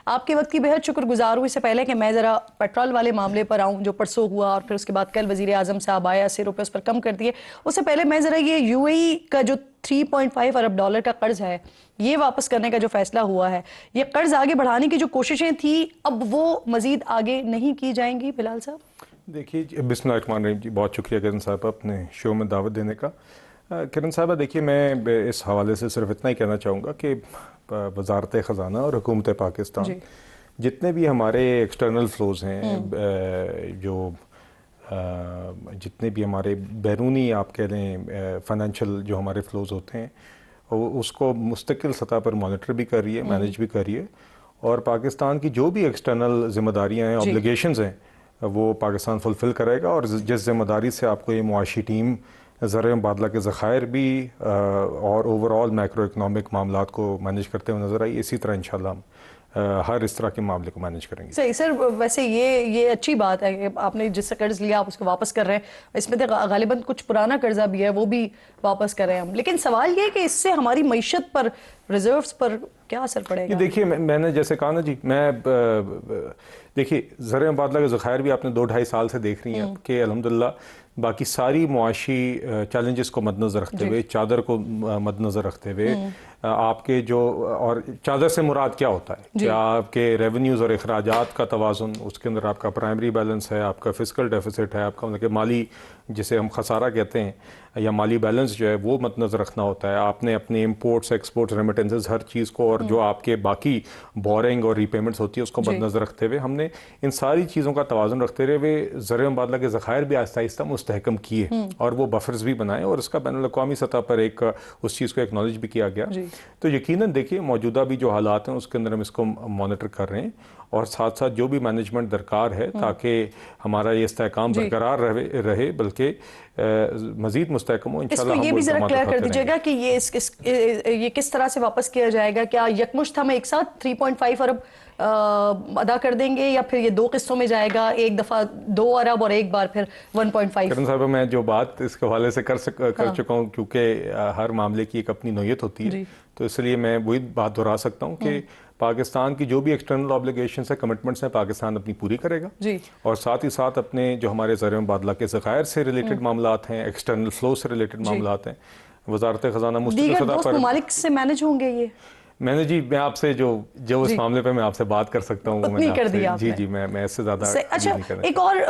आपके वक्त की बेहद शुक्रगुजार हूँ। इससे पहले कि मैं ज़रा पेट्रोल वाले मामले पर आऊँ जो परसों हुआ और फिर उसके बाद कल वज़ीर आज़म साहब आए, 80 रुपये उस पर कम कर दिए, उससे पहले मैं ज़रा ये यूएई का जो 3.5 अरब डॉलर का कर्ज है ये वापस करने का जो फैसला हुआ है, ये कर्ज आगे बढ़ाने की जो कोशिशें थी अब वो मजीद आगे नहीं की जाएंगी बिलाल साहब? देखिए, बिस्मिल्लाहिर्रहमानिर्रहीम जी, बहुत शुक्रिया किरण साहब अपने शो में दावत देने का। किरण साहबा, देखिए, मैं इस हवाले से सिर्फ इतना ही कहना चाहूँगा कि वजारत ख़जाना और हुकूमत पाकिस्तान जितने भी हमारे एक्सटर्नल फ्लोज़ हैं, जो जितने भी हमारे बैरूनी आप कह लें फ़ाइनेंशियल जो हमारे फ्लोज़ होते हैं, उसको मुस्तकिल सतह पर मॉनिटर भी कर रही है, मैनेज भी कर रही है। और पाकिस्तान की जो भी एक्सटर्नल ज़िम्मेदारियाँ हैं, ऑब्लिगेशंस हैं, वो पाकिस्तान फुलफ़िल करेगा। और जिस ज़िम्मेदारी से आपको ये मुआशी टीम ज़र मुबादला के ज़खायर भी और ओवरऑल मैक्रो इकनॉमिक मामलात को मैनेज करते हुए नज़र आई, इसी तरह इंशाल्लाह हम हर इस तरह के मामले को मैनेज करेंगे। सही सर, वैसे ये अच्छी बात है कि आपने जिससे कर्ज लिया आप उसको वापस कर रहे हैं। इसमें तो गालिबन कुछ पुराना कर्जा भी है, वो भी वापस कर रहे हैं हम। लेकिन सवाल ये है कि इससे हमारी मईशत पर, रिजर्व्स पर क्या असर पड़ेगा? देखिए, मैंने जैसे कहा ना जी, मैं देखिए ज़र मुबादला के ज़खायर भी आपने 2-2.5 साल से देख रही हैं कि अल्हम्दुलिल्लाह बाकी सारी मुआशी चैलेंजेस को मद्देनज़र रखते हुए, चादर को मद्देनज़र रखते हुए, आपके जो, और चादर से मुराद क्या होता है कि आपके रेवेन्यूज़ और अखराजात का तवाज़ुन, उसके अंदर आपका प्राइमरी बैलेंस है, आपका फिस्कल डेफिसिट है, आपका मतलब कि माली जिसे हम खसारा कहते हैं या माली बैलेंस जो है वो मद्देनज़र रखना होता है। आपने अपने इम्पोर्ट्स, एक्सपोर्ट्स, रेमिटेंसेज हर चीज़ को, और जो आपके बाकी बोरिंग और रीपेमेंट्स होती है उसको मद्देनज़र रखते हुए हमने इन सारी चीज़ों का तवाज़ुन रखते हुए ज़र मुबादला के ज़खायर भी आहिस्ता आहिस्ता मुस्तहकम किए और वो बफर्स भी बनाए और इसका बैनुल-अक़वामी सतह पर एक उस चीज़ को एक्नॉलेज भी किया गया। तो यकीनन देखिए, मौजूदा भी जो हालात हैं उसके अंदर हम इसको मॉनिटर कर रहे हैं और साथ साथ जो भी मैनेजमेंट दरकार है ताकि हमारा ये इस्तेहकाम बरकरार रहे बल्कि मजीद मुस्तहकम हो। इंशाल्लाह हम ये भी जरा क्लियर कर दीजिएगा कि ये किस तरह से वापस किया जाएगा? क्या यकमुश्त हम एक साथ 3.5 अरब अदा कर देंगे या फिर ये 2 किस्तों में जाएगा, एक दफ़ा 2 अरब और एक बार फिर 1.5? करण साहब, मैं जो बात इसके हवाले से कर चुका हूँ, क्योंकि हर मामले की एक अपनी नोयत होती है, तो इसलिए मैं वही बात दोहरा सकता हूँ कि पाकिस्तान की जो भी एक्सटर्नल ऑब्लिगेशंस है, कमिटमेंट्स हैं, पाकिस्तान अपनी पूरी करेगा और साथ ही साथ अपने जो हमारे ज़र मुबादला के ज़खायर से रिलेटेड मामलात हैं, एक्सटर्नल फ्लो से रिलेटेड मामलात हैं, वजारत ख़जाना मुस्तकिल सतह पर ममालिक से मैनेज होंगे ये। मैंने जी, मैं आपसे जो इस मामले पे मैं आपसे बात कर सकता हूँ, मैंने कर दिया आपने। जी, मैं इससे ज़्यादा अच्छा, एक और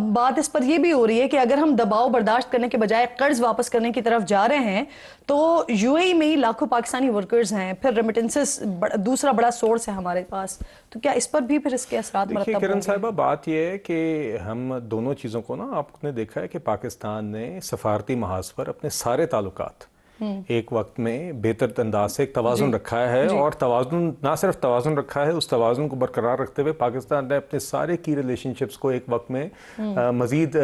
बात इस पर ये भी हो रही है कि अगर हम दबाव बर्दाश्त करने के बजाय कर्ज वापस करने की तरफ जा रहे हैं तो यूएई में ही लाखों पाकिस्तानी वर्कर्स हैं, फिर रेमिटेंसेस दूसरा बड़ा सोर्स है हमारे पास, तो क्या इस पर भी फिर इसके असरात मरतब होंगे? किरण साहिबा, बात यह है कि हम दोनों चीज़ों को ना, आपने देखा है कि पाकिस्तान ने सफारती महाज पर अपने सारे ताल्लुकात एक वक्त में बेहतर अंदाज से एक तवाज़ुन रखा है और तवाज़ुन, ना सिर्फ तवाज़ुन रखा है, उस तवाज़ुन को बरकरार रखते हुए पाकिस्तान ने अपने सारे की रिलेशनशिप्स को एक वक्त में मज़ीद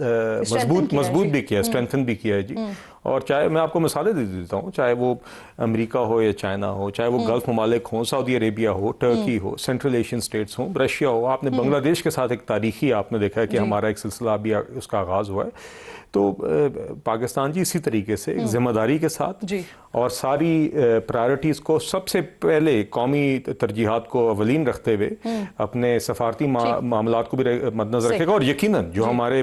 मजबूत भी किया, स्ट्रेंथन भी किया है जी। और चाहे मैं आपको मिसालें दे देता हूँ, चाहे वो अमेरिका हो या चाइना हो, चाहे वो गल्फ ममालिक हो, सऊदी अरेबिया हो, टर्की हो, सेंट्रल एशियन स्टेट्स हो, रशिया हो, आपने बांग्लादेश के साथ एक तारीखी आपने देखा है कि हमारा एक सिलसिला भी उसका आगाज़ हुआ है। तो पाकिस्तान जी इसी तरीके से एक जिम्मेदारी के साथ और सारी प्रायोरिटीज़ को सबसे पहले कौमी तरजीहात को अवलीन रखते हुए अपने सफारती मामलात को भी मद्देनजर रखेगा। और यकीनन जो हमारे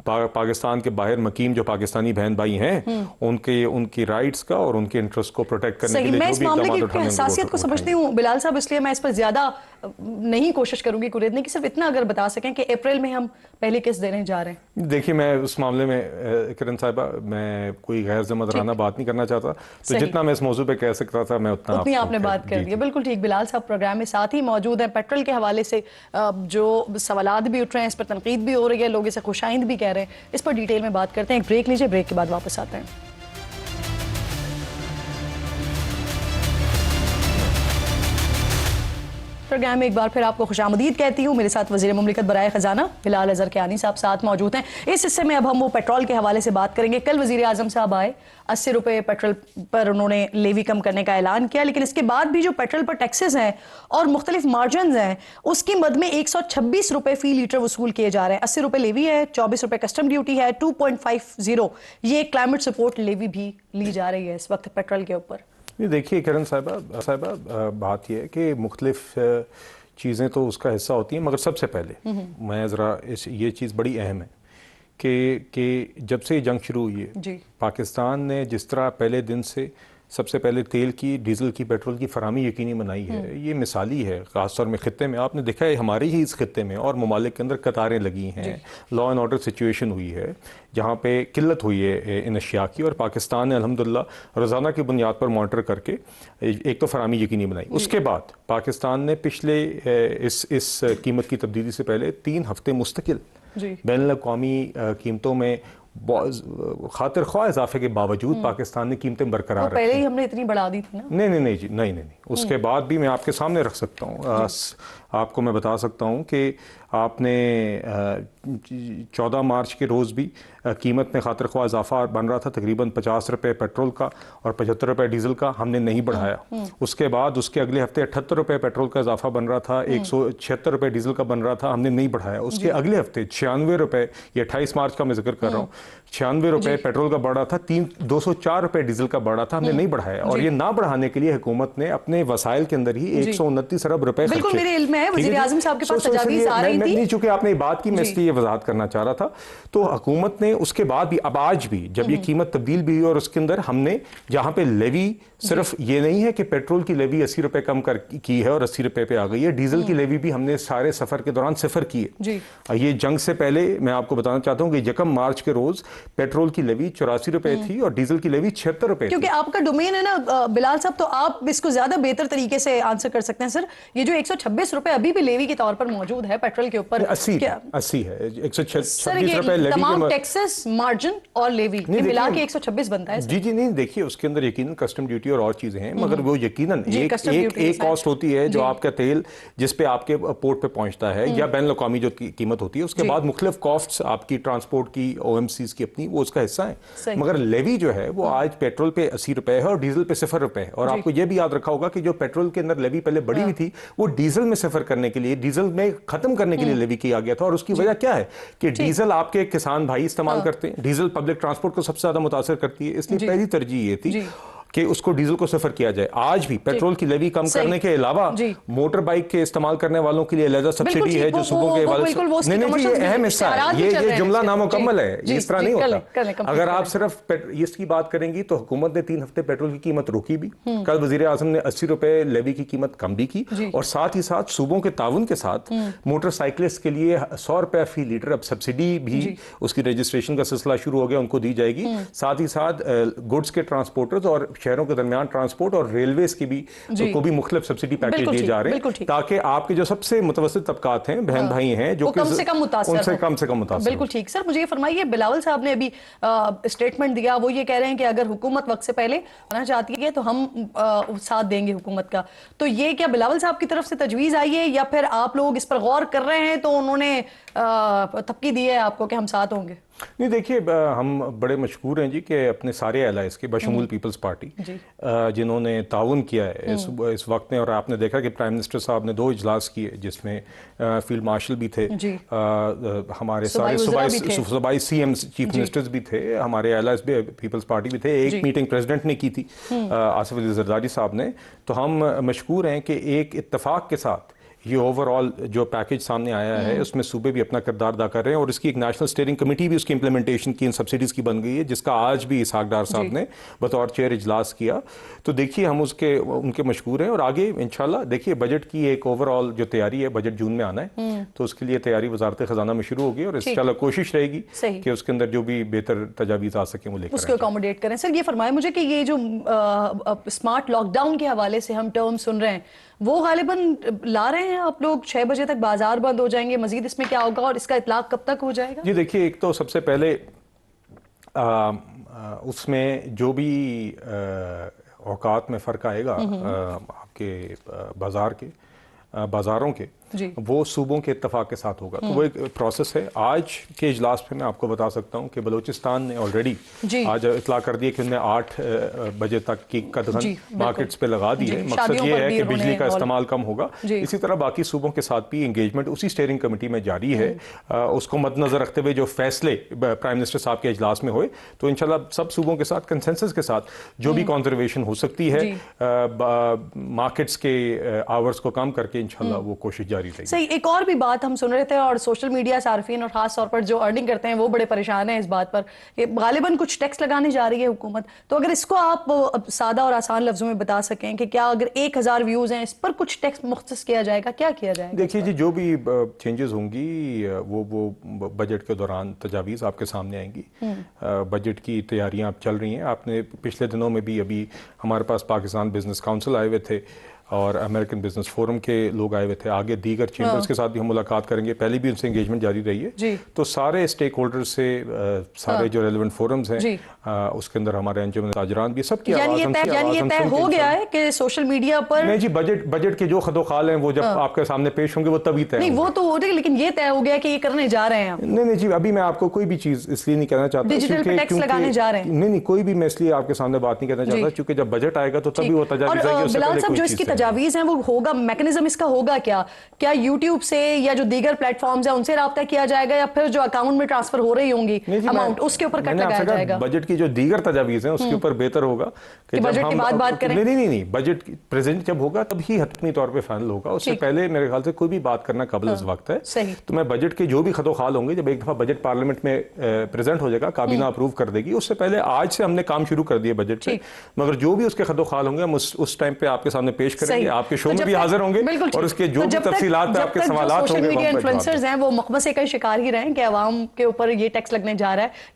पाकिस्तान के बाहर मकीम जो पाकिस्तानी बहन भाई हैं उनकी राइट्स का और उनके इंटरेस्ट को प्रोटेक्ट करने के लिए मैं इस मामले की हसासियत को समझती हूँ बिलाल साहब, इसलिए मैं इस पर ज्यादा नहीं कोशिश करूंगी कुरेदने की, सिर्फ इतना अगर बता सकें कि अप्रैल में हम पहली किस्त देने जा रहे हैं। देखिए, मैं उस मामले में किरण साहिबा मैं कोई गैर जिम्मेदाराना बात नहीं करना चाहता, तो जितना मैं इस मौजू पे कह सकता था मैं उतनी आपने बात कर दी। बिल्कुल ठीक। बिलाल साहब प्रोग्राम में साथ ही मौजूद हैं। पेट्रोल के हवाले से जो सवालात भी उठ रहे हैं, इस पर तनकीद भी हो रही है, लोग इसे खुशाइंद भी कह रहे हैं, इस पर डिटेल में बात करते हैं। एक ब्रेक लीजिए, ब्रेक के बाद वापस आते हैं। प्रोग्राम में एक बार फिर आपको खुशामदीद कहती हूँ। मेरे साथ वज़ीर मुमलिकत बराए ख़जाना बिलाल अज़हर कियानी साहब साथ मौजूद हैं। इस हिस्से में अब हम वो पेट्रोल के हवाले से बात करेंगे। कल वज़ीर आज़म साहब आए, 80 रुपये पेट्रोल पर उन्होंने लेवी कम करने का ऐलान किया, लेकिन इसके बाद भी जो पेट्रोल पर टैक्सेस हैं और मुख्तलिफ मार्जिन हैं उसकी मद में 126 रुपये फ़ी लीटर वसूल किए जा रहे हैं। 80 रुपये लेवी है, 24 रुपये कस्टम ड्यूटी है, 2.50 ये क्लाइमेट सपोर्ट लेवी भी ली जा रही है इस वक्त पेट्रोल के ऊपर। ये देखिए किरण साहिबा बात यह है कि मुख्तलिफ चीज़ें तो उसका हिस्सा होती हैं, मगर सबसे पहले मैं ज़रा ये चीज़ बड़ी अहम है कि जब से ये जंग शुरू हुई है, पाकिस्तान ने जिस तरह पहले दिन से सबसे पहले तेल की, डीजल की, पेट्रोल की फरामी यकीनी बनाई है, ये मिसाली है। ख़ासतौर में ख़ित्ते में आपने देखा है, हमारे ही इस खित्ते में और ममालिक के अंदर कतारें लगी हैं, लॉ एंड ऑर्डर सिचुएशन हुई है जहाँ पे किल्लत हुई है इन अशिया की, और पाकिस्तान ने अल्हम्दुलिल्लाह रोज़ाना की बुनियाद पर मॉनिटर करके एक तो फरामी यकीनी बनाई। उसके बाद पाकिस्तान ने पिछले इस कीमत की तब्दीली से पहले 3 हफ्ते मुस्तकिल बैनुल-अक़वामी कीमतों में खातिर ख्वाह इजाफे के बावजूद पाकिस्तान ने कीमतें बरकरार रखी। पहले ही हमने इतनी बढ़ा दी थी ना? नहीं जी, नहीं। उसके बाद भी मैं आपके सामने रख सकता हूँ, आपको मैं बता सकता हूँ कि आपने 14 मार्च के रोज़ भी कीमत में खातिर ख्वाह इजाफा बन रहा था, तकरीबन 50 रुपये पेट्रोल का और 75 रुपये डीजल का, हमने नहीं बढ़ाया। उसके बाद उसके अगले हफ्ते 78 रुपये पेट्रोल का इजाफा बन रहा था, 176 रुपये डीजल का बन रहा था, हमने नहीं बढ़ाया। उसके अगले हफ्ते 96 रुपये, ये 28 मार्च का मैं जिक्र कर रहा हूँ, 96 रुपये पेट्रोल का बढ़ा था, 204 रुपये डीजल का बढ़ा था, हमने नहीं बढ़ाया। और ये ना बढ़ाने के लिए हुकूमत ने अपने वसाइल के अंदर ही 129 अरब रुपए बिल्कुल मेरे इल्म है, वज़ीर आज़म साहब के पास तजावीज़ आ रही थी। चूंकि आपने बात की, मैं इसलिए ये वजाहत करना चाह रहा था। तो हुकूमत ने उसके बाद भी, अब आज भी जब ये कीमत तब्दील भी हुई और उसके अंदर हमने जहां पे लेवी, सिर्फ ये नहीं है कि पेट्रोल की लेवी 80 रुपए कम की है और 80 रुपए पे आ गई है, डीजल की लेवी भी हमने सारे सफर के दौरान सिफर की है। ये जंग से पहले मैं आपको बताना चाहता हूँ कि 1 मार्च के रोज पेट्रोल की लेवी 84 रुपए थी और डीजल की लेवी 76 रुपए। क्योंकि आपका डोमेन है ना बिलाल साहब, तो आप इसको ज्यादा बेहतर तरीके से आंसर कर सकते हैं। सर, ये जो 126 रुपए अभी भी लेवी के तौर पर मौजूद है पेट्रोल के ऊपर, 80 है, 126 रुपए लेवी, तमाम टैक्सेस, मार्जिन और लेवी मिला के 126 बनता है। जी नहीं, देखिए उसके अंदर यकीनन कस्टम ड्यूटी और और चीजें हैं, मगर वो यकीनन एक कॉस्ट होती है जो आपका तेल जिस पे आपके पोर्ट पे पहुंचता है या बैनुल-अक़वामी जो कीमत होती है, उसके बाद मुख्तलिफ कॉस्ट्स आपकी ट्रांसपोर्ट की, OMCs की अपनी, वो उसका हिस्सा है। मगर लेवी जो है वो आज पेट्रोल पे 80 रुपए है और डीजल पे 0 रुपए है। और आपको यह भी याद रखा होगा कि जो पेट्रोल के अंदर लेवी पहले बढ़ी हुई थी, वो डीजल में सफर करने के लिए, डीजल में खत्म करने के लिए लेवी किया गया था। और उसकी वजह क्या है कि डीजल आपके किसान भाई इस्तेमाल करते हैं, डीजल पब्लिक ट्रांसपोर्ट को सबसे ज्यादा मुतासर करती है, इसलिए पहली तरजीह ये थी कि उसको डीजल को सफर किया जाए। आज भी पेट्रोल की लेवी कम करने के अलावा मोटर बाइक के इस्तेमाल करने वालों के लिए अलग सब्सिडी है जो सूबों के हवाले से, नहीं, ये अहम हिस्सा है, ये जुमला नामुकम्मल है, ये इस तरह नहीं होता। अगर आप सिर्फ इसकी बात करेंगी तो हुकूमत ने 3 हफ्ते पेट्रोल की कीमत रोकी भी, कल वजीर आजम ने 80 रुपए लेवी की कीमत कम भी की, और साथ ही साथ सूबों के ताउन के साथ मोटरसाइकिलिस्ट के लिए 100 रुपए फी लीटर अब सब्सिडी भी, उसकी रजिस्ट्रेशन का सिलसिला शुरू हो गया, उनको दी जाएगी। साथ ही साथ गुड्स के ट्रांसपोर्टर्स और शहरों के दरमियान ट्रांसपोर्ट और रेलवेज की भी को भी मुख्तलिफ सब्सिडी पैकेज दिए जा रहे हैं, ताकि आपके जो सबसे मुतवस्सित तबकात हैं, बहन भाई हैं, जो कम से कम मुतासिर। बिल्कुल ठीक। सर, मुझे ये फरमाइए, बिलावल साहब ने अभी स्टेटमेंट दिया, वो ये कह रहे हैं कि अगर हुकूमत वक्त से पहले आना चाहती है तो हम साथ देंगे हुकूमत का। तो ये क्या बिलावल साहब की तरफ से तजवीज़ आई है या फिर आप लोग इस पर गौर कर रहे हैं तो उन्होंने तबकी दी है आपको कि हम साथ होंगे? नहीं, देखिए हम बड़े मशहूर हैं जी कि अपने सारे एलाइज के बशमूल पीपल्स पार्टी जिन्होंने ताउन किया है इस वक्त में। और आपने देखा कि प्राइम मिनिस्टर साहब ने 2 इजलास किए जिसमें फील्ड मार्शल भी थे, हमारे सारे सूबाई CM चीफ मिनिस्टर्स भी थे, हमारे एलाइज पीपल्स पार्टी भी थे। एक मीटिंग प्रेसिडेंट ने की थी, आसिफ अली जरदारी साहब ने। तो हम मशहूर हैं कि एक इत्तेफाक के साथ ये ओवरऑल जो पैकेज सामने आया है उसमें सूबे भी अपना किरदार अदा कर रहे हैं, और इसकी एक नेशनल स्टीयरिंग कमेटी भी उसकी इंप्लीमेंटेशन की, इन सब्सिडीज की बन गई है, जिसका आज भी इसहाक डार साहब ने बतौर चेयर इजलास किया। तो देखिए हम उनके मशहूर हैं, और आगे इंशाल्लाह देखिए बजट की एक ओवरऑल जो तैयारी है, बजट जून में आना है, तो उसके लिए तैयारी वजारत खजाना में शुरू होगी, और इंशाल्लाह कोशिश रहेगी कि उसके अंदर जो भी बेहतर तजावीज़ आ सके वो लेकर उसको अकोमोडेट करें। सर, ये फरमाए मुझे कि ये जो स्मार्ट लॉकडाउन के हवाले से हम टर्म सुन रहे हैं, वो गालिबन ला रहे हैं आप लोग, 6 बजे तक बाजार बंद हो जाएंगे, मजीद इसमें क्या होगा और इसका इतलाक कब तक हो जाएगा? जी देखिए, एक तो सबसे पहले उसमें जो भी औकात में फ़र्क आएगा आपके बाज़ारों के, जी। वो सूबों के इत्तेफाक के साथ होगा। तो वो एक प्रोसेस है। आज के इजलास में मैं आपको बता सकता हूँ कि बलूचिस्तान ने ऑलरेडी आज इतला कर दी है कि उन्होंने 8 बजे तक की कदगन मार्केट्स पे लगा दी है। मकसद ये है कि बिजली का इस्तेमाल कम होगा। इसी तरह बाकी सूबों के साथ भी एंगेजमेंट उसी स्टीयरिंग कमेटी में जारी है। उसको मद्देनजर रखते हुए जो फैसले प्राइम मिनिस्टर साहब के इजलास में हुए, तो इंशाल्लाह सब सूबों के साथ कंसेंसस के साथ जो भी कंजर्वेशन हो सकती है मार्केट्स के आवर्स को कम करके इंशाल्लाह वो कोशिश जारी रहेगी। सही, एक और भी बात हम सुन रहे थे और सोशल मीडिया सार्फिन और खास तौर पर जो अर्निंग करते हैं वो बड़े परेशान हैं इस बात पर कि गालिबन कुछ टैक्स लगाने जा रही है हुकूमत। तो अगर इसको आप सादा और आसान लफ्जों में बता सकें कि क्या अगर 1000 व्यूज हैं इस पर कुछ टैक्स मुख्तस किया जाएगा, क्या किया जाएगा? देखिए जी, जो भी चेंजेस होंगी वो बजट के दौरान तजावीज़ आपके सामने आएंगी। बजट की तैयारियां अब चल रही हैं। आपने पिछले दिनों में भी अभी हमारे पास पाकिस्तान बिजनेस काउंसिल आए हुए थे और अमेरिकन बिजनेस फोरम के लोग आए हुए थे। आगे दीगर चैम्बर्स के साथ भी हम मुलाकात करेंगे। पहले भी उनसे एंगेजमेंट जारी रही है। तो सारे स्टेक होल्डर्स से सारे जो रेलेवेंट फोरम्स हैं उसके अंदर हमारे अंजुमन ताजरान भी सबकी यानी ये तय हो गया है कि सोशल मीडिया पर नहीं जी, बजट के जो खदोखाल हैं वो जब आपके सामने पेश होंगे वो तभी तय नहीं, वो तो हो रही, लेकिन ये तय हो गया कि ये करने जा रहे हैं। नहीं जी, अभी मैं आपको कोई भी चीज इसलिए नहीं कहना चाहता डिजिटल पे टैक्स लगाने जा रहे हैं। नहीं, कोई भी मैं इसलिए आपके सामने बात नहीं करना चाहता क्योंकि जब बजट आएगा तो तभी वो तजावीज़ आएगी। उससे बिलाल पहले साहब, कोई जो चीज़ इसकी नहीं। तजावीज़ हैं वो होगा, मैकेनिज्म इसका होगा क्या यूट्यूब से या जो दीगर प्लेटफॉर्म्स हैं उनसे राब्ता किया जाएगा या फिर जो अकाउंट में ट्रांसफर हो रही होंगी अमाउंट उसके ऊपर कट लगाया जाएगा? बजट की जो दीगर तजावीज़ हैं उसके ऊपर बेहतर होगा कि जब बजट की बात करें। नहीं, बजट प्रेजेंट जब होगा तभी हतमी तौर पे फाइनल होगा। उससे पहले मेरे ख्याल से कोई भी बात करना कबल इस वक्त है। तो मैं बजट के जो भी खदोखाल होंगे, जब एक दफा बजट पार्लियामेंट में प्रेजेंट हो जाएगा, काबीना अप्रूव कर देगी, उससे पहले आज से हमने काम शुरू कर दिया बजट पे। मगर जो भी उसके खदोखाल होंगे हम उस टाइम पे आपके सामने पेश करेंगे, आपके शो में भी हाजिर होंगे और उसके जो भी तफसीलात पे आपके सवालात होंगे। सोशल मीडिया इन्फ्लुएंसर्स हैं वो मखमसे का शिकार ही रहे कि अवाम के ऊपर ये टैक्स लगने जा रहा है।